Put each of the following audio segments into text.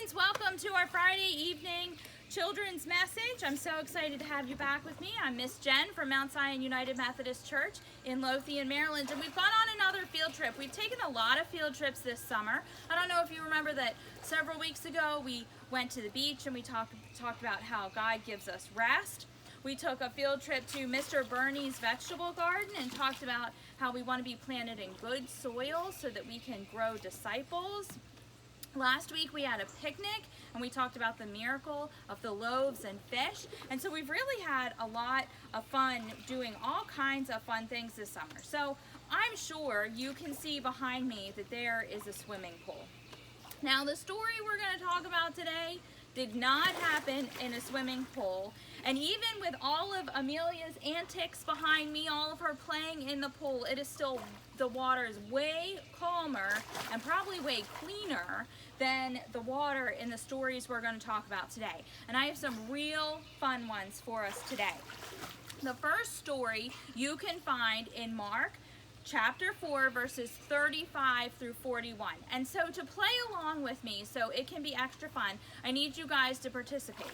friends, welcome to our Friday evening children's message. I'm so excited to have you back with me. I'm Miss Jen from Mount Zion United Methodist Church in Lothian, Maryland, and we've gone on another field trip. We've taken a lot of field trips this summer. I don't know if you remember that several weeks ago we went to the beach and we talked about how God gives us rest. We took a field trip to Mr. Bernie's vegetable garden and talked about how we want to be planted in good soil so that we can grow disciples. Last week we had a picnic and we talked about the miracle of the loaves and fish, and so we've really had a lot of fun doing all kinds of fun things this summer. So I'm sure you can see behind me that there is a swimming pool. Now the story we're going to talk about today did not happen in a swimming pool, and even with all of Amelia's antics behind me, all of her playing in the pool, the water is way calmer and probably way cleaner than the water in the stories we're going to talk about today. And I have some real fun ones for us today. The first story you can find in Mark chapter 4, verses 35 through 41. And so to play along with me so it can be extra fun, I need you guys to participate.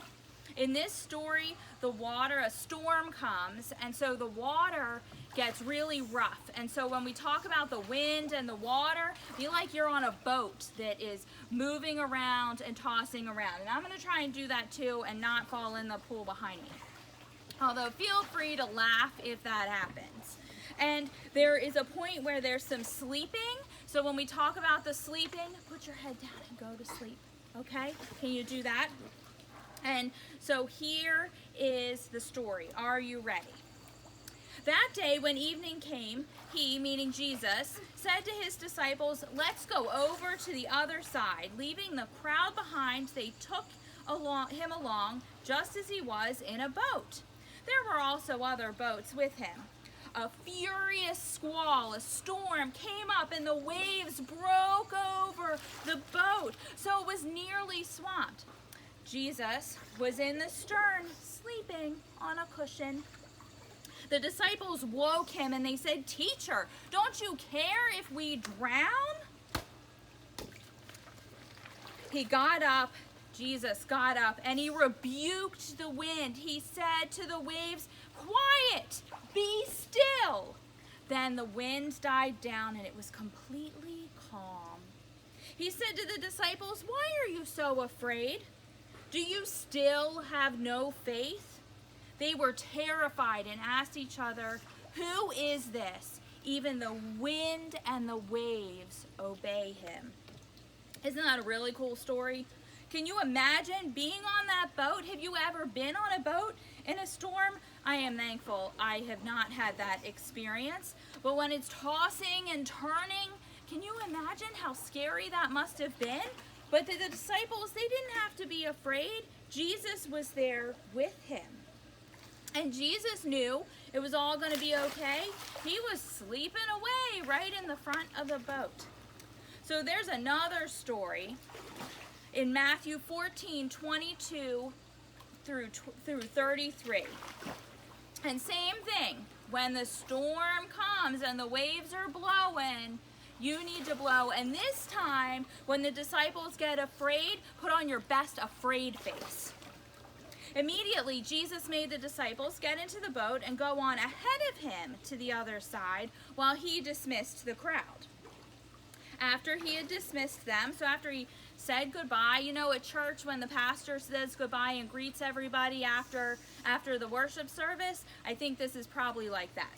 In this story, a storm comes, and so the water gets really rough. And so when we talk about the wind and the water, feel like you're on a boat that is moving around and tossing around. And I'm going to try and do that too and not fall in the pool behind me. Although feel free to laugh if that happens. And there is a point where there's some sleeping. So when we talk about the sleeping, put your head down and go to sleep. Okay? Can you do that? And so here is the story. Are you ready? That day when evening came, he, meaning Jesus, said to his disciples, "Let's go over to the other side." Leaving the crowd behind, they took him along just as he was in a boat. There were also other boats with him. A furious squall, a storm came up, and the waves broke over the boat, so it was nearly swamped. Jesus was in the stern, sleeping on a cushion. The disciples woke him and they said, "Teacher, don't you care if we drown?" Jesus got up, and he rebuked the wind. He said to the waves, "Quiet, be still." Then the wind died down and it was completely calm. He said to the disciples, "Why are you so afraid? Do you still have no faith?" They were terrified and asked each other, "Who is this? Even the wind and the waves obey him." Isn't that a really cool story? Can you imagine being on that boat? Have you ever been on a boat in a storm? I am thankful I have not had that experience. But when it's tossing and turning, can you imagine how scary that must have been? But the disciples, they didn't have to be afraid. Jesus was there with him. And Jesus knew it was all going to be okay. He was sleeping away right in the front of the boat. So there's another story in Matthew 14:22 through 33. And same thing, when the storm comes and the waves are blowing, you need to blow. And this time, when the disciples get afraid, put on your best afraid face. Immediately, Jesus made the disciples get into the boat and go on ahead of him to the other side while he dismissed the crowd. After he had dismissed them, so after he said goodbye, you know, at church when the pastor says goodbye and greets everybody after the worship service, I think this is probably like that.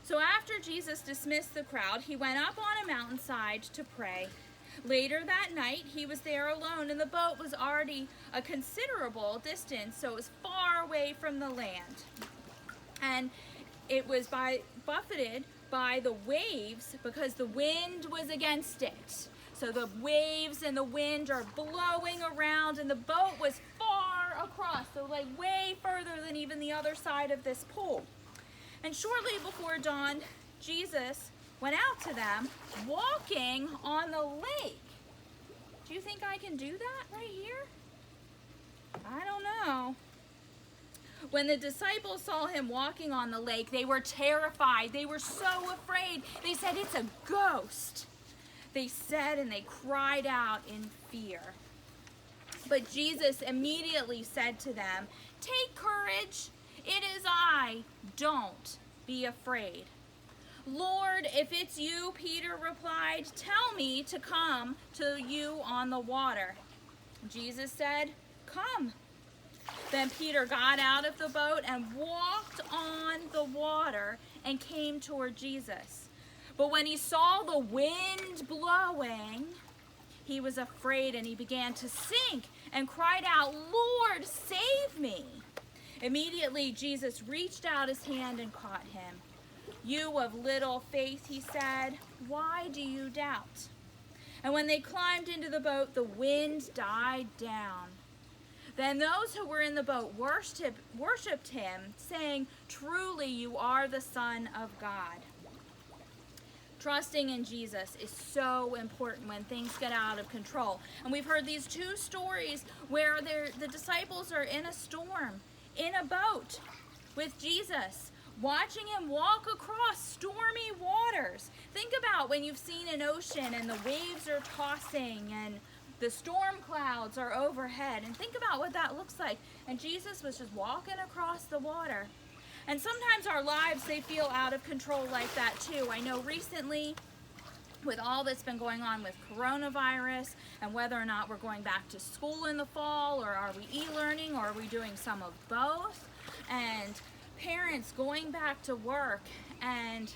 So after Jesus dismissed the crowd, he went up on a mountainside to pray. Later that night, he was there alone, and the boat was already a considerable distance, so it was far away from the land. And it was buffeted by the waves because the wind was against it. So the waves and the wind are blowing around, and the boat was far across, so like way further than even the other side of this pool. And shortly before dawn, Jesus went out to them walking on the lake. Do you think I can do that right here? I don't know. When the disciples saw him walking on the lake, they were terrified. They were so afraid. They said, "It's a ghost." They said, and they cried out in fear. But Jesus immediately said to them, "Take courage, it is I, don't be afraid." "Lord, if it's you," Peter replied, "tell me to come to you on the water." Jesus said, "Come." Then Peter got out of the boat and walked on the water and came toward Jesus. But when he saw the wind blowing, he was afraid and he began to sink and cried out, "Lord, save me." Immediately Jesus reached out his hand and caught him. "You of little faith," he said, "why do you doubt?" And when they climbed into the boat, the wind died down. Then those who were in the boat worshipped him, saying, "Truly you are the Son of God." Trusting in Jesus is so important when things get out of control. And we've heard these two stories where the disciples are in a storm, in a boat with Jesus, watching him walk across stormy waters. Think about when you've seen an ocean and the waves are tossing and the storm clouds are overhead. And think about what that looks like. And Jesus was just walking across the water. And sometimes our lives, they feel out of control like that too. I know recently, with all that's been going on with coronavirus and whether or not we're going back to school in the fall, or are we e-learning, or are we doing some of both, and parents going back to work and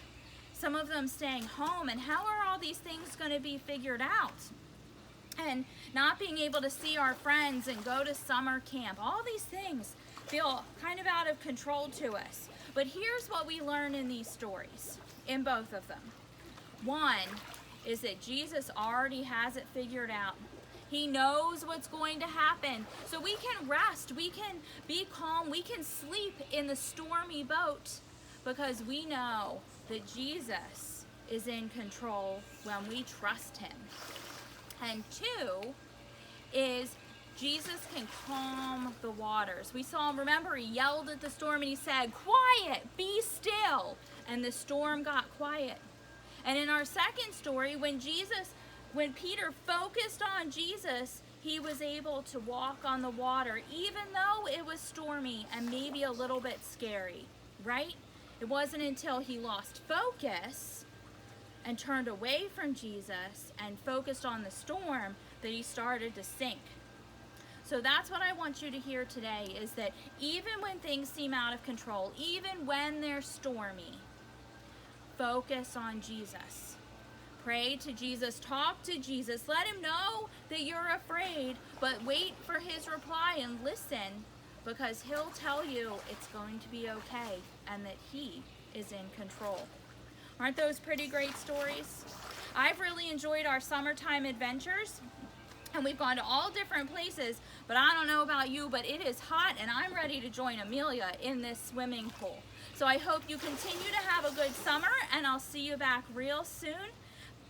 some of them staying home, and how are all these things going to be figured out? And not being able to see our friends and go to summer camp, all these things feel kind of out of control to us. But here's what we learn in these stories, in both of them. One is that Jesus already has it figured out. He knows what's going to happen. So we can rest, we can be calm, we can sleep in the stormy boat because we know that Jesus is in control when we trust him. And two is Jesus can calm the waters. We saw him, remember, he yelled at the storm and he said, "Quiet, be still." And the storm got quiet. And in our second story, when Peter focused on Jesus, he was able to walk on the water, even though it was stormy and maybe a little bit scary, right? It wasn't until he lost focus and turned away from Jesus and focused on the storm that he started to sink. So that's what I want you to hear today, is that even when things seem out of control, even when they're stormy, focus on Jesus. Pray to Jesus, talk to Jesus, let him know that you're afraid, but wait for his reply and listen, because he'll tell you it's going to be okay and that he is in control. Aren't those pretty great stories? I've really enjoyed our summertime adventures, and we've gone to all different places, but I don't know about you, but it is hot and I'm ready to join Amelia in this swimming pool. So I hope you continue to have a good summer, and I'll see you back real soon.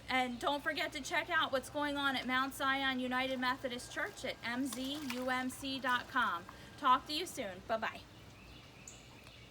And don't forget to check out what's going on at Mount Zion United Methodist Church at mzumc.com. Talk to you soon. Bye-bye.